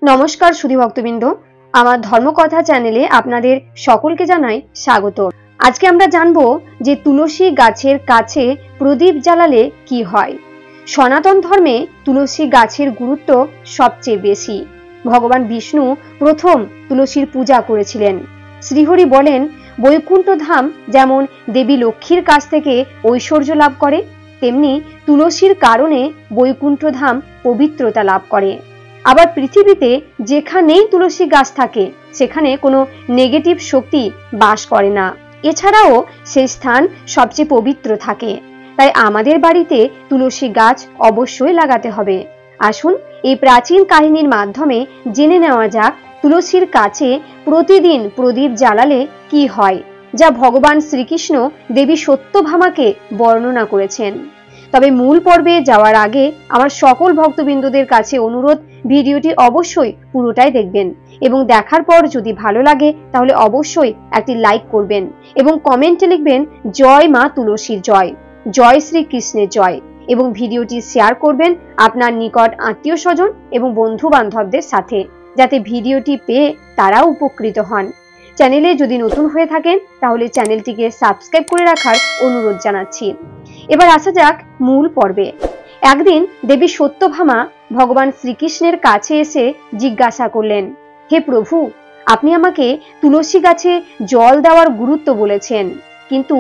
নমস্কার সুধী ভক্তবৃন্দ, আমার ধর্মকথা চ্যানেলে আপনাদের সকলকে জানাই স্বাগত। আজকে আমরা জানবো যে তুলসী গাছের কাছে প্রদীপ জ্বালালে কি হয়। সনাতন ধর্মে তুলসী গাছের গুরুত্ব সবচেয়ে বেশি। ভগবান বিষ্ণু প্রথম তুলসীর পূজা করেছিলেন। শ্রীহরি বলেন, বৈকুণ্ঠ ধাম যেমন দেবী লক্ষ্মীর কাছ থেকে ঐশ্বর্য লাভ করে, তেমনি তুলসীর কারণে বৈকুণ্ঠ ধাম পবিত্রতা লাভ করে। আবার পৃথিবীতে যেখানেই তুলসী গাছ থাকে সেখানে কোনো নেগেটিভ শক্তি বাস করে না। এছাড়াও সেই স্থান সবচেয়ে পবিত্র থাকে। তাই আমাদের বাড়িতে তুলসী গাছ অবশ্যই লাগাতে হবে। আসুন এই প্রাচীন কাহিনীর মাধ্যমে জেনে নেওয়া যাক তুলসীর কাছে প্রতিদিন প্রদীপ জ্বালালে কি হয়, যা ভগবান শ্রীকৃষ্ণ দেবী সত্যভামাকে বর্ণনা করেছেন। তবে মূল পর্বে যাওয়ার আগে আমার সকল ভক্তবৃন্দদের কাছে অনুরোধ, ভিডিওটি অবশ্যই পুরোটাই দেখবেন এবং দেখার পর যদি ভালো লাগে তাহলে অবশ্যই একটি লাইক করবেন এবং কমেন্টে লিখবেন জয় মা তুলসীর জয়, জয় শ্রীকৃষ্ণের জয়, এবং ভিডিওটি শেয়ার করবেন আপনার নিকট আত্মীয় স্বজন এবং বন্ধু বান্ধবদের সাথে, যাতে ভিডিওটি পেয়ে তারাও উপকৃত হন। চ্যানেলে যদি নতুন হয়ে থাকেন তাহলে চ্যানেলটিকে সাবস্ক্রাইব করে রাখার অনুরোধ জানাচ্ছি। এবার আসা যাক মূল পর্বে। একদিন দেবী সত্যভামা ভগবান শ্রীকৃষ্ণের কাছে এসে জিজ্ঞাসা করলেন, হে প্রভু, আপনি আমাকে তুলসী গাছে জল দেওয়ার গুরুত্ব বলেছেন, কিন্তু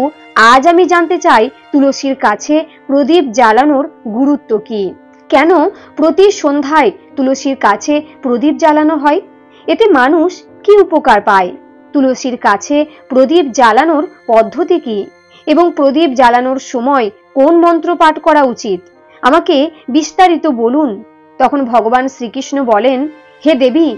আজ আমি জানতে চাই তুলসীর কাছে প্রদীপ জ্বালানোর গুরুত্ব কি? কেন প্রতি সন্ধ্যায় তুলসীর কাছে প্রদীপ জ্বালানো হয়? এতে মানুষ কি উপকার পায়? তুলসীর কাছে প্রদীপ জ্বালানোর পদ্ধতি কি এবং প্রদীপ জ্বালানোর সময় কোন মন্ত্র পাঠ করা উচিত? আমাকে বিস্তারিত বলুন। তখন ভগবান শ্রীকৃষ্ণ বলেন, হে দেবী,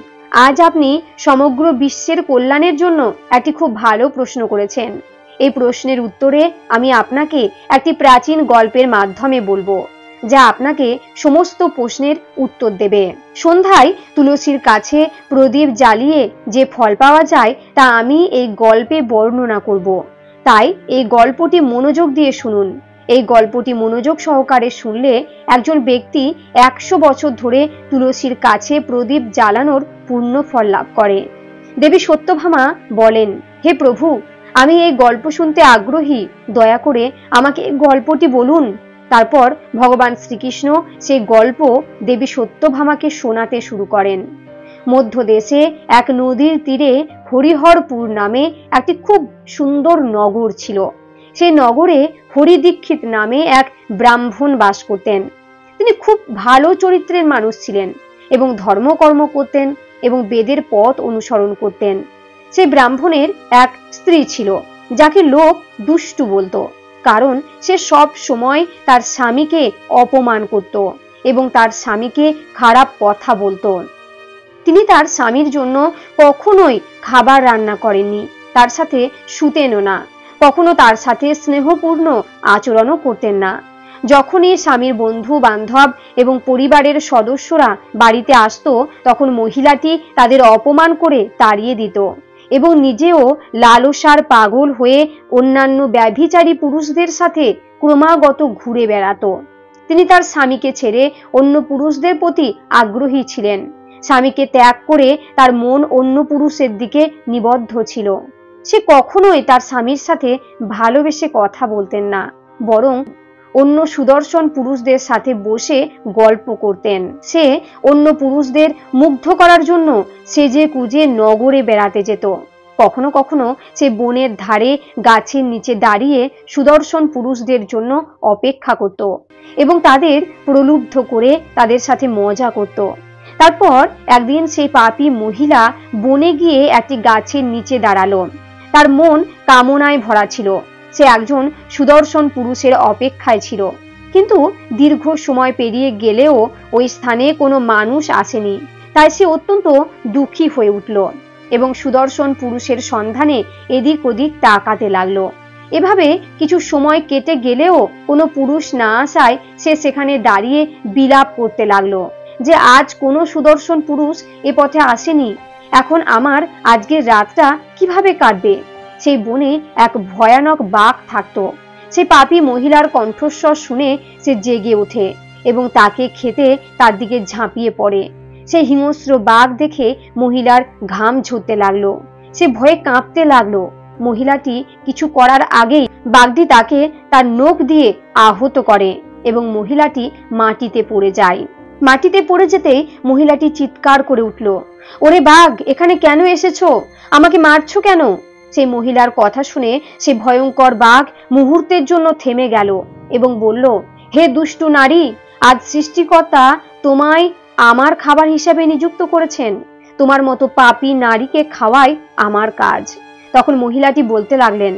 আজ আপনি সমগ্র বিশ্বের কল্যাণের জন্য একটি খুব ভালো প্রশ্ন করেছেন। এই প্রশ্নের উত্তরে আমি আপনাকে একটি প্রাচীন গল্পের মাধ্যমে বলবো, যা আপনাকে সমস্ত প্রশ্নের উত্তর দেবে। সন্ধ্যায় তুলসীর কাছে প্রদীপ জ্বালিয়ে যে ফল পাওয়া যায় তা আমি এই গল্পে বর্ণনা করব। তাই এই গল্পটি মনোযোগ দিয়ে শুনুন। এই গল্পটি মনোযোগ সহকারে শুনলে একজন ব্যক্তি 100 বছর ধরে তুলসীর কাছে প্রদীপ জ্বালানোর পূর্ণ ফল লাভ করে। দেবী সত্যভামা বলেন, হে প্রভু, আমি এই গল্প শুনতে আগ্রহী, দয়া করে আমাকে এই গল্পটি বলুন। তারপর ভগবান শ্রীকৃষ্ণ সেই গল্প দেবী সত্যভামাকে শোনাতে শুরু করেন। মধ্য দেশে এক নদীর তীরে হরিহরপুর নামে একটি খুব সুন্দর নগর ছিল। সেই নগরে হরিদীক্ষিত নামে এক ব্রাহ্মণ বাস করতেন। তিনি খুব ভালো চরিত্রের মানুষ ছিলেন এবং ধর্মকর্ম করতেন এবং বেদের পথ অনুসরণ করতেন। সেই ব্রাহ্মণের এক স্ত্রী ছিল, যাকে লোক দুষ্টু বলতো, কারণ সে সব সময় তার স্বামীকে অপমান করত এবং তার স্বামীকে খারাপ কথা বলতো। তিনি তার স্বামীর জন্য কখনোই খাবার রান্না করেননি, তার সাথে শুতেনও না, কখনো তার সাথে স্নেহপূর্ণ আচরণও করতেন না। যখনই স্বামীর বন্ধু বান্ধব এবং পরিবারের সদস্যরা বাড়িতে আসতো, তখন মহিলাটি তাদের অপমান করে তাড়িয়ে দিত এবং নিজেও লালসার পাগল হয়ে অন্যান্য ব্যভিচারী পুরুষদের সাথে ক্রমাগত ঘুরে বেড়াতো। তিনি তার স্বামীকে ছেড়ে অন্য পুরুষদের প্রতি আগ্রহী ছিলেন। স্বামীকে ত্যাগ করে তার মন অন্য পুরুষের দিকে নিবদ্ধ ছিল। সে কখনোই তার স্বামীর সাথে ভালোবেসে কথা বলতেন না, বরং অন্য সুদর্শন পুরুষদের সাথে বসে গল্প করতেন। সে অন্য পুরুষদের মুগ্ধ করার জন্য সেজে কুজে নগরে বেড়াতে যেত। কখনো কখনো সে বনের ধারে গাছের নিচে দাঁড়িয়ে সুদর্শন পুরুষদের জন্য অপেক্ষা করত এবং তাদের প্রলুব্ধ করে তাদের সাথে মজা করত। তারপর একদিন সেই পাপী মহিলা বনে গিয়ে একটি গাছের নিচে দাঁড়ালো। তার মন কামনায় ভরা ছিল। সে একজন সুদর্শন পুরুষের অপেক্ষায় ছিল, কিন্তু দীর্ঘ সময় পেরিয়ে গেলেও ওই স্থানে কোনো মানুষ আসেনি। তাই সে অত্যন্ত দুঃখী হয়ে উঠল এবং সুদর্শন পুরুষের সন্ধানে এদিক ওদিক তাকাতে লাগলো। এভাবে কিছু সময় কেটে গেলেও কোনো পুরুষ না আসায় সে সেখানে দাঁড়িয়ে বিলাপ করতে লাগলো যে আজ কোনো সুদর্শন পুরুষ এ পথে আসেনি, এখন আমার আজকের রাতটা কিভাবে কাটবে? সেই বনে এক ভয়ানক বাঘ থাকতো। সেই পাপী মহিলার কণ্ঠস্বর শুনে সে জেগে ওঠে এবং তাকে খেতে তার দিকে ঝাঁপিয়ে পড়ে। সেই হিংস্র বাঘ দেখে মহিলার ঘাম ঝরতে লাগলো। সে ভয়ে কাঁপতে লাগলো। মহিলাটি কিছু করার আগেই বাঘটি তাকে তার নখ দিয়ে আহত করে এবং মহিলাটি মাটিতে পড়ে যায়। মাটিতে পড়ে যেতেই মহিলাটি চিৎকার করে উঠল, ওরে বাঘ, এখানে কেন এসেছো? আমাকে মারছো কেন? সেই মহিলার কথা শুনে সে ভয়ঙ্কর বাঘ মুহূর্তের জন্য থেমে গেল এবং বলল, হে দুষ্টু নারী, আজ সৃষ্টিকর্তা তোমায় আমার খাবার হিসাবে নিযুক্ত করেছেন। তোমার মতো পাপী নারীকে খাওয়াই আমার কাজ। তখন মহিলাটি বলতে লাগলেন,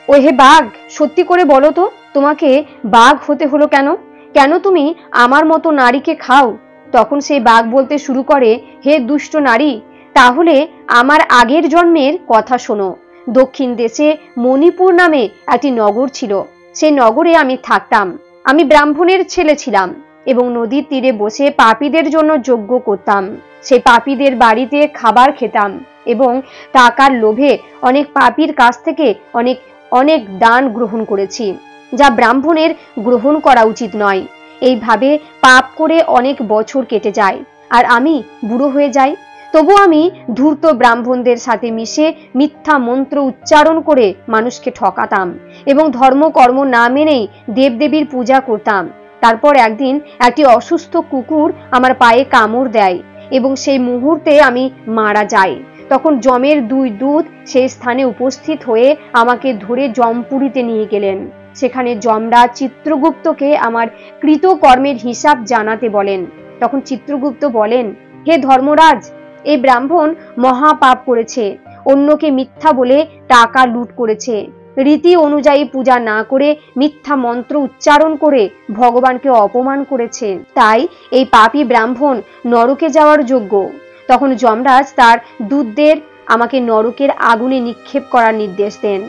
ও হে বাঘ, সত্যি করে বলো তো, তোমাকে বাঘ হতে হলো কেন? কেন তুমি আমার মতো নারীকে খাও? তখন সেই বাঘ বলতে শুরু করে, হে দুষ্ট নারী, তাহলে আমার আগের জন্মের কথা শোনো। দক্ষিণ দেশে মণিপুর নামে একটি নগর ছিল। সেই নগরে আমি থাকতাম। আমি ব্রাহ্মণের ছেলে ছিলাম এবং নদীর তীরে বসে পাপীদের জন্য যজ্ঞ করতাম। সেই পাপীদের বাড়িতে খাবার খেতাম এবং টাকার লোভে অনেক পাপীর কাছ থেকে অনেক অনেক দান গ্রহণ করেছি, যা ব্রাহ্মণের গ্রহণ করা উচিত নয়। এইভাবে পাপ করে অনেক বছর কেটে যায় আর আমি বুড়ো হয়ে যাই। তবু আমি ধূর্ত ব্রাহ্মণদের সাথে মিশে মিথ্যা মন্ত্র উচ্চারণ করে মানুষকে ঠকাতাম এবং ধর্মকর্ম না মেনেই দেবদেবীর পূজা করতাম। তারপর একদিন একটি অসুস্থ কুকুর আমার পায়ে কামড় দেয় এবং সেই মুহূর্তে আমি মারা যাই। তখন যমের 2 দূত সেই স্থানে উপস্থিত হয়ে আমাকে ধরে জমপুরীতে নিয়ে গেলেন। সেখানে যমরাজ চিত্রগুপ্তকে আমার কৃতকর্মের হিসাব জানাতে বলেন। তখন চিত্রগুপ্ত বলেন, হে ধর্মরাজ, এই ব্রাহ্মণ মহাপাপ করেছে। অন্যকে মিথ্যা বলে টাকা লুট করেছে। রীতি অনুযায়ী পূজা না করে মিথ্যা মন্ত্র উচ্চারণ করে ভগবানকে অপমান করেছে। তাই এই পাপী ব্রাহ্মণ নরকে যাওয়ার যোগ্য। তখন যমরাজ তার দূতদের আমাকে নরকের আগুনে নিক্ষেপ করার নির্দেশ দেন।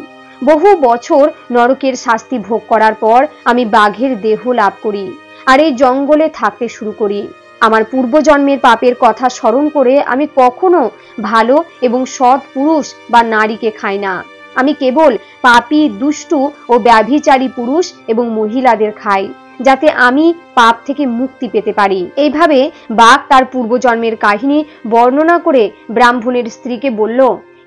বহু বছর নরকের শাস্তি ভোগ করার পর আমি বাঘের দেহ লাভ করি আর এই জঙ্গলে থাকতে শুরু করি। আমার পূর্বজন্মের পাপের কথা স্মরণ করে আমি কখনো ভালো এবং সৎ পুরুষ বা নারীকে খাই না। আমি কেবল পাপী, দুষ্টু ও ব্যভিচারী পুরুষ এবং মহিলাদের খাই, যাতে আমি পাপ থেকে মুক্তি পেতে পারি। এইভাবে বাঘ তার পূর্বজন্মের কাহিনী বর্ণনা করে ব্রাহ্মণের স্ত্রীকে বলল,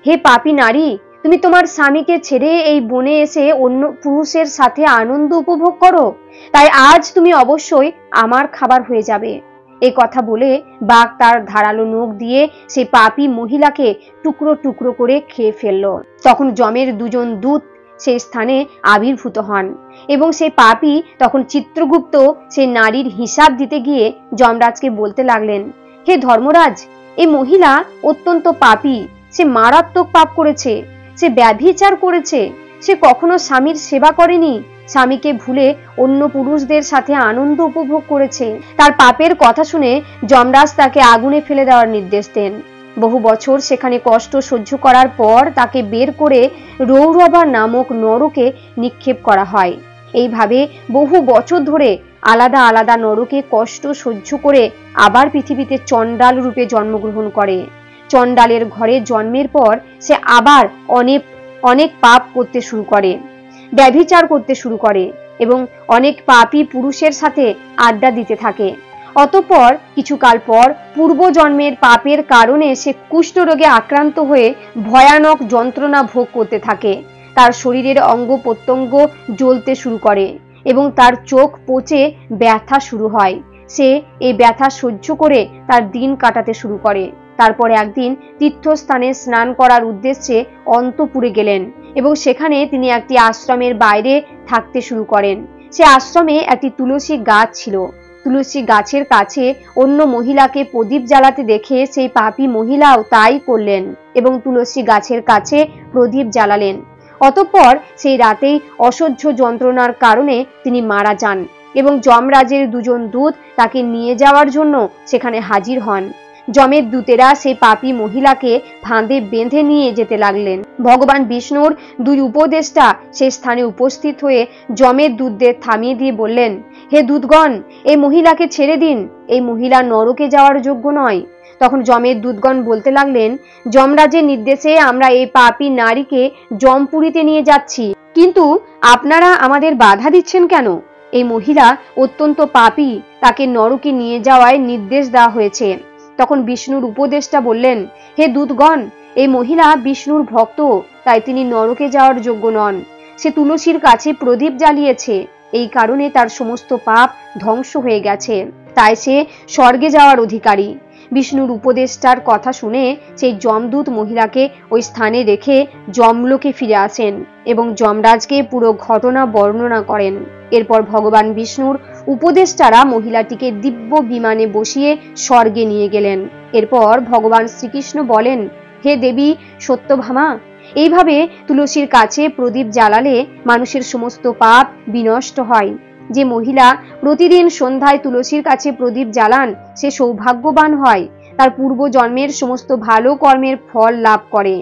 হে পাপী নারী, তুমি তোমার স্বামীকে ছেড়ে এই বনে এসে অন্য পুরুষের সাথে আনন্দ উপভোগ করো, তাই আজ তুমি অবশ্যই আমার খাবার হয়ে যাবে। এই কথা বলে বাঘ তার ধারালো নখ দিয়ে সেই পাপী মহিলাকে টুকরো টুকরো করে খেয়ে ফেলল। তখন যমের 2 দূত সেই স্থানে আবির্ভূত হন এবং সেই পাপী তখন চিত্রগুপ্ত সেই নারীর হিসাব দিতে গিয়ে যমরাজকে বলতে লাগলেন, হে ধর্মরাজ, এই মহিলা অত্যন্ত পাপী। সে মারাত্মক পাপ করেছে। সে ব্যভিচার করেছে। সে কখনো স্বামীর সেবা করেনি। স্বামীকে ভুলে অন্য পুরুষদের সাথে আনন্দ উপভোগ করেছে। তার পাপের কথা শুনে যমরাজ তাকে আগুনে ফেলে দেওয়ার নির্দেশ দেন। বহু বছর সেখানে কষ্ট সহ্য করার পর তাকে বের করে রৌরবা নামক নরকে নিক্ষেপ করা হয়। এইভাবে বহু বছর ধরে আলাদা আলাদা নরকে কষ্ট সহ্য করে আবার পৃথিবীতে চণ্ডাল রূপে জন্মগ্রহণ করে। চণ্ডালের ঘরে জন্মের পর সে আবার অনেক অনেক পাপ করতে শুরু করে, ব্যভিচার করতে শুরু করে এবং অনেক পাপী পুরুষের সাথে আড্ডা দিতে থাকে। অতঃপর কিছুকাল পর পূর্বজন্মের পাপের কারণে সে কুষ্ঠরোগে আক্রান্ত হয়ে ভয়ানক যন্ত্রণা ভোগ করতে থাকে। তার শরীরের অঙ্গ প্রত্যঙ্গ জ্বলতে শুরু করে এবং তার চোখ পচে ব্যথা শুরু হয়। সে এই ব্যথা সহ্য করে তার দিন কাটাতে শুরু করে। তারপরে একদিন তীর্থস্থানে স্নান করার উদ্দেশ্যে অন্তপুরে গেলেন এবং সেখানে তিনি একটি আশ্রমের বাইরে থাকতে শুরু করেন। সে আশ্রমে একটি তুলসী গাছ ছিল। তুলসী গাছের কাছে অন্য মহিলাকে প্রদীপ জ্বালাতে দেখে সেই পাপী মহিলাও তাই করলেন এবং তুলসী গাছের কাছে প্রদীপ জ্বালালেন। অতঃপর সেই রাতেই অসহ্য যন্ত্রণার কারণে তিনি মারা যান এবং যমরাজের 2 দূত তাকে নিয়ে যাওয়ার জন্য সেখানে হাজির হন। যমের দূতেরা সেই পাপী মহিলাকে ফাঁদে বেঁধে নিয়ে যেতে লাগলেন। ভগবান বিষ্ণুর 2 উপদেষ্টা সেই স্থানে উপস্থিত হয়ে যমের দূতদের থামিয়ে দিয়ে বললেন, হে দূতগণ, এই মহিলাকে ছেড়ে দিন। এই মহিলা নরকে যাওয়ার যোগ্য নয়। তখন যমের দূতগণ বলতে লাগলেন, যমরাজের নির্দেশে আমরা এই পাপী নারীকে জমপুরীতে নিয়ে যাচ্ছি, কিন্তু আপনারা আমাদের বাধা দিচ্ছেন কেন? এই মহিলা অত্যন্ত পাপী, তাকে নরকে নিয়ে যাওয়ার নির্দেশ দেওয়া হয়েছে। তখন বিষ্ণুর উপদেষ্টা বললেন, হে দূতগণ, এই মহিলা বিষ্ণুর ভক্ত, তাই তিনি নরকে যাওয়ার যোগ্য নন। সে তুলসীর কাছে প্রদীপ জ্বালিয়েছে, এই কারণে তার সমস্ত পাপ ধ্বংস হয়ে গেছে, তাই সে স্বর্গে যাওয়ার অধিকারী। বিষ্ণুর উপদেষ্টার কথা শুনে সেই যমদূত মহিলাকে ওই স্থানে রেখে যমলোকে ফিরে আসেন এবং যমরাজকে পুরো ঘটনা বর্ণনা করেন। এরপর ভগবান বিষ্ণুর উপদেষ্টারা মহিলাটিকে দিব্য বিমানে বসিয়ে স্বর্গে নিয়ে গেলেন। এরপর ভগবান শ্রীকৃষ্ণ বলেন, হে দেবী সত্যভামা, এইভাবে তুলসীর কাছে প্রদীপ জ্বালালে মানুষের সমস্ত পাপ বিনষ্ট হয়। যে মহিলা প্রতিদিন সন্ধ্যায় তুলসীর কাছে প্রদীপ জ্বালান সে সৌভাগ্যবান হয়, তার পূর্ব জন্মের সমস্ত ভালো কর্মের ফল লাভ করে।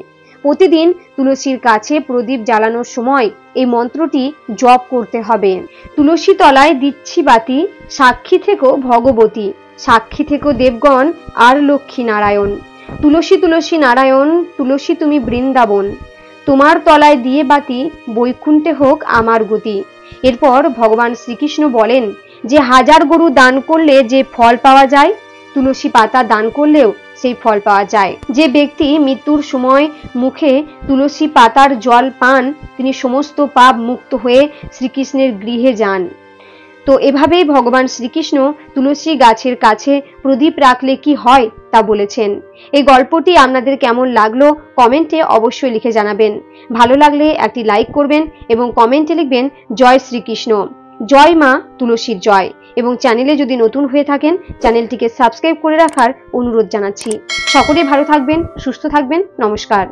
প্রতিদিন তুলসীর কাছে প্রদীপ জ্বালানোর সময় এই মন্ত্রটি জপ করতে হবে। তুলসী তলায় দিচ্ছি বাতি, সাক্ষী থেকো ভগবতী, সাক্ষী থেকো দেবগণ আর লক্ষ্মী নারায়ণ। তুলসী তুলসী নারায়ণ, তুলসী তুমি বৃন্দাবন, তোমার তলায় দিয়ে বাতি, বৈকুণ্ঠে হোক আমার গতি। এরপর ভগবান শ্রীকৃষ্ণ বলেন যে 1000 গরু দান করলে যে ফল পাওয়া যায়, তুলসী পাতা দান করলেও সেই ফল পাওয়া যায়। যে ব্যক্তি মৃত্যুর সময় মুখে তুলসী পাতার জল পান তিনি সমস্ত পাপ মুক্ত হয়ে শ্রীকৃষ্ণের গৃহে যান। তো এভাবেই ভগবান শ্রীকৃষ্ণ তুলসী গাছের কাছে প্রদীপ রাখলে কি হয় তা বলেছেন। এই গল্পটি আপনাদের কেমন লাগলো কমেন্টে অবশ্যই লিখে জানাবেন। ভালো লাগলে একটি লাইক করবেন এবং কমেন্টে লিখবেন জয় শ্রীকৃষ্ণ, জয় মা তুলসীর জয়। এবং চ্যানেলে যদি নতুন হয়ে থাকেন চ্যানেলটিকে সাবস্ক্রাইব করে রাখার অনুরোধ জানাচ্ছি। সকলে ভালো থাকবেন, সুস্থ থাকবেন। নমস্কার।